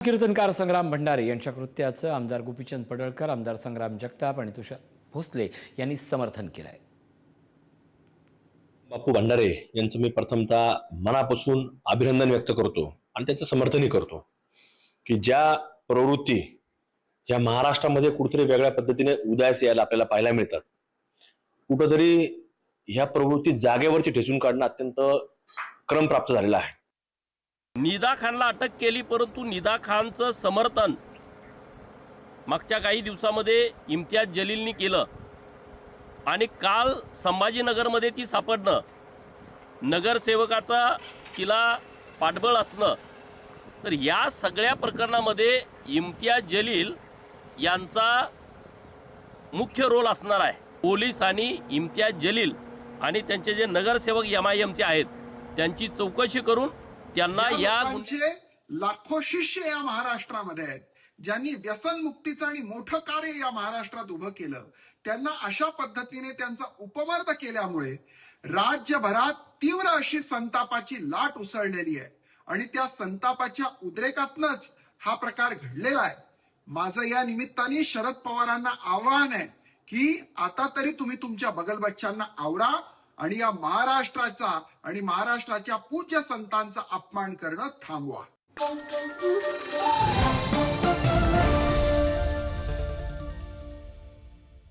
कीर्तनकार संग्राम भंडारे यांच्या कृत्याचं आमदार गोपीचंद पडळकर, आमदार संग्राम जगताप आणि तुषार भोसले यांनी समर्थन केलं आहे. बापू भंडारे यांचं मी प्रथमतः मनापासून अभिनंदन व्यक्त करतो आणि त्याचं समर्थनही करतो की ज्या प्रवृत्ती या महाराष्ट्रामध्ये कुठेतरी वेगळ्या पद्धतीने उदयास यायला आपल्याला पाहायला मिळतात, कुठंतरी ह्या प्रवृत्ती जागेवरती ठेचून काढणं अत्यंत क्रमप्राप्त झालेलं आहे. निदा खानला अटक केली, परंतु निदा खानचं समर्थन मागच्या काही दिवसामध्ये इम्तियाज जलीलनी केलं आणि काल संभाजीनगरमध्ये ती सापडणं, नगरसेवकाचा तिला पाठबळ असणं, तर या सगळ्या प्रकरणामध्ये इम्तियाज जलील यांचा मुख्य रोल असणार आहे. पोलिसांनी इम्तियाज जलील आणि त्यांचे जे नगरसेवक MIMचे आहेत त्यांची चौकशी करून त्यांना या लाखो शिष्य या महाराष्ट्रामध्ये आहेत, ज्यांनी व्यसनमुक्तीचं आणि मोठं कार्य या महाराष्ट्रात उभं केलं, त्यांना अशा पद्धतीने त्यांचा उपमर्द केल्यामुळे राज्यभरात तीव्र अशी संतापाची लाट उसळलेली आहे आणि त्या संतापाच्या उद्रेकातनच हा प्रकार घडलेला आहे. माझं या निमित्ताने शरद पवारांना आवाहन आहे की आता तरी तुम्ही तुमच्या बगलबच्च्यांना आवरा आणि या महाराष्ट्राचा आणि महाराष्ट्राच्या पूज्य संतांचा अपमान करणं थांबवा.